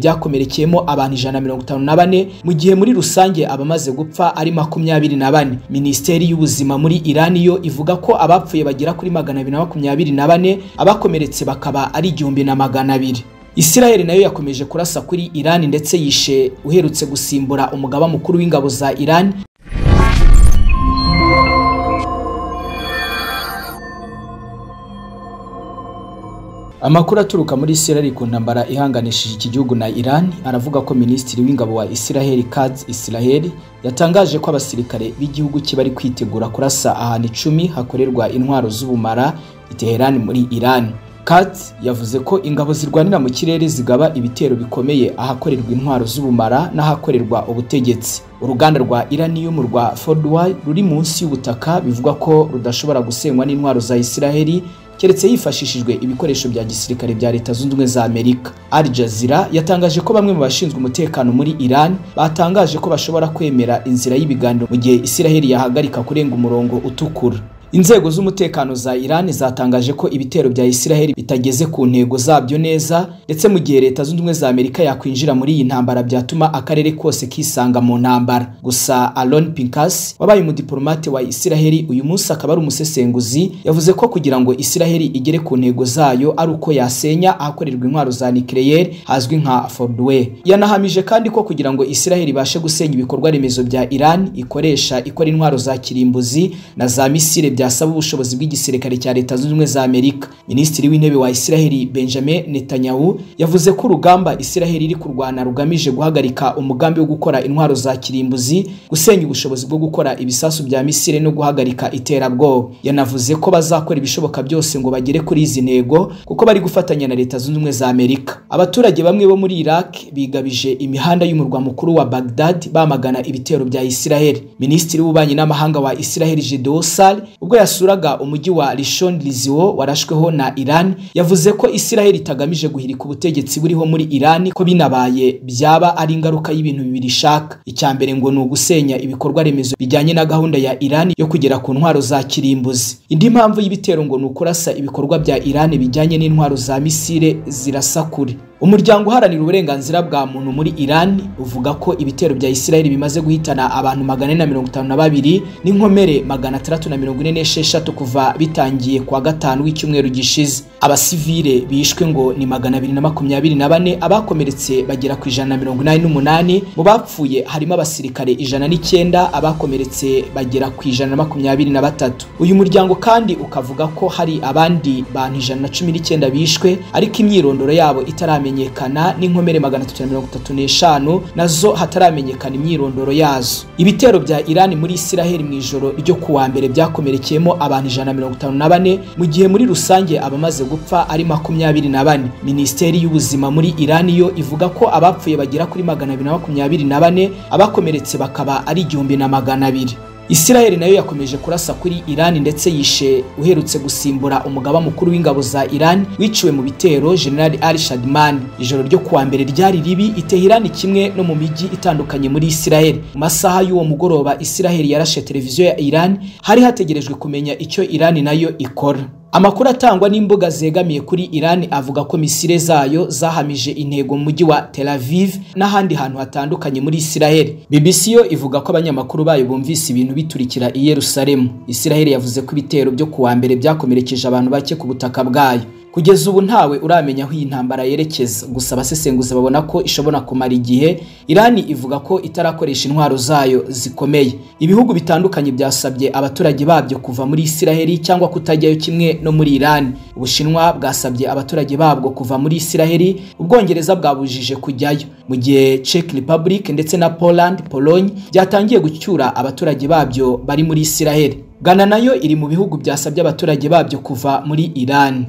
byakomerekeyemo abantu 154 mu gihe muri rusange abamaze gupfa ari 24. Minisiteri y'ubuzima muri Iran yo ivuga ko abapfuye bagera kuri 224, abakomeretse bakaba ari 1200. Israel nayo yakomeje kurasa kuri Iran ndetse yishe uherutse gusimbura umugaba mukuru w'ingabo za Iran. Amakuru aturuka muri Israel ku ntambara ihanganishije iki gihugu na Iran aravuga ko Minisitiri w'ingabo wa Israel Katz Israel yatangaje ko abasirikare b'igihugu cye bari kwitegura kurasa ahantu 10 hakorerwa intwaro z'ubumara i Tehran muri Iran. Katz yavuze ko ingabo zirwanira mu kirere zigaba ibitero bikomeye ahakorerwa intwaro z'ubumara n'ahakorerwa ubutegetsi. Uruganda rwa Iranium rwa Fordow ruri munsi y'ubutaka bivuga ko rudashobora gusenywa n'intwaro za Israel keretse hifashishijwe ibikoresho bya gisirikare bya Leta Zunze Ubumwe za Amerika. Al Jazeera yatangaje ko bamwe mu bashinzwe umutekano muri Iran batangaje ko bashobora kwemera inzira y'ibiganiro mu gihe Israel yahagarika kurenga umurongo utukura. Inzego z'umutekano za Iran zatangaje ko ibitero bya Israel bitageze ku ntego zabyo neza, ndetse mu gihe Leta Zunze Ubumwe za Amerika yakwinjira muri iyi ntambara byatuma akarere kose kisanga mu ntambara. Gusa Aaron Pinkas wabaye umudiplomate wa Israel uyu munsi akaba ari umusesenguzi, yavuze ko kugira ngo Israel igere ku ntego zayo ari uko yasenya ahakorerwa intwaro za nucleaire hazwi nka Fordow. Yanahamije kandi ko kugira ngo Israel ibashe gusenya ibikorwa remezo bya Iran ikora intwaro za kirimbuzi na za misile byasaba ubushobozi bw'igisirikare cya Leta Zunze Ubumwe za Amerika. Minisitiri w'intebe wa Israel Benjamin Netanyahu yavuze ko urugamba Israel iri kurwana rugamije guhagarika umugambi wo gukora intwaro za kirimbuzi, gusenya ubushobozi bwo gukora ibisasu bya misile no guhagarika iterabwoba. Yanavuze ko bazakora ibishoboka byose ngo bagere kuri izi ntego kuko bari gufatanya na Leta Zunze Ubumwe za Amerika. Abaturage bamwe bo muri Iraq bigabije imihanda y'umurwa mukuru wa Baghdad bamagana ibitero bya Israel. Minisitiri w'ububanyi n'amahanga wa Israel Gideon Sa'ar ubwo yasuraga umujyi wa Rishon LeZion warashweho na Iran yavuze ko Israel itagamije guhirika ubutegetsi buriho muri Iran, ko binabaye byaba ari ingaruka y'ibintu bibiri ishaka. Icyambere ngo ni ugusenya ibikorwa remezo bijyanye na gahunda ya Iran yo kugera ku ntwaro za kirimbuzi. Indi mpamvu y'ibitero ngo ni ukurasa ibikorwa bya Iran bijyanye n'intwaro za misile zirasa kure. Umuryango uharanira uburenganzira bwa muntu muri Iran uvuga ko ibitero bya Israel bimaze guhitana abantu 452 n'inkomere 646 kuva bitangiye kwa gatanu w'icyumweru gishize. Abasivile bishwe ngo ni 224, abakomeretse bagera ku 188. Mu bapfuye harimo abasirikare 109, abakomeretse bagera ku 123. Uyu muryango kandi ukavuga ko hari abandi bantu 119 bishwe ariko imyirondoro yabo itaramenyekana, n'inkomere 335 nazo hataramenyekana imyirondoro yazo. Ibitero bya Iran muri Israel mu ijoro ryo kuwa mbere byakomerekeyemo abantu 154 mu gihe muri rusange abamaze gupfa ari 24. Minisiteri y'ubuzima muri Iran yo ivuga ko abapfuye bagera kuri 224, abakomeretse bakaba ari 1200. Israel nayo yakomeje kurasa kuri Iran ndetse yishe uherutse gusimbura umugaba mukuru w'ingabo za Iran wiciwe mu bitero General Ali Shadman. Ijoro ryo kuwa mbere ryari ribi i Tehran kimwe no mu mijyi itandukanye muri Israel. Mu masaha y'uwo mugoroba Israel yarashe televiziyo ya Iran, hari hategerejwe kumenya icyo Iran nayo ikora. Amakuru atangwa n'imbuga zegamiye kuri Iran avuga ko misile zayo zahamije intego mu mujyi wa Tel Aviv n'ahandi hantu hatandukanye muri Israel. BBC yo ivuga ko abanyamakuru bayo bumvise ibintu biturikira i Yerusalemu. Israel yavuze ko ibitero byo kuwa mbere byakomerekeje abantu bake ku butaka bwayo. Kugeza ubu ntawe uramenya aho iyi ntambara yerekeza, gusa abasesenguzi babona ko ishobora kumara igihe. Iran ivuga ko itarakoresha intwaro zayo zikomeye. Ibihugu bitandukanye byasabye abaturage babyo kuva muri Israel cyangwa kutajyayo kimwe no muri Iran. Ubushinwa bwasabye abaturage babwo kuva muri Israel, Ubwongereza bwabujije kujyayo, mu gihe Czech Republic ndetse na Pologne byatangiye gucyura abaturage babyo bari muri Israel. Ghana nayo iri mu bihugu byasabye abaturage babyo kuva muri Iran.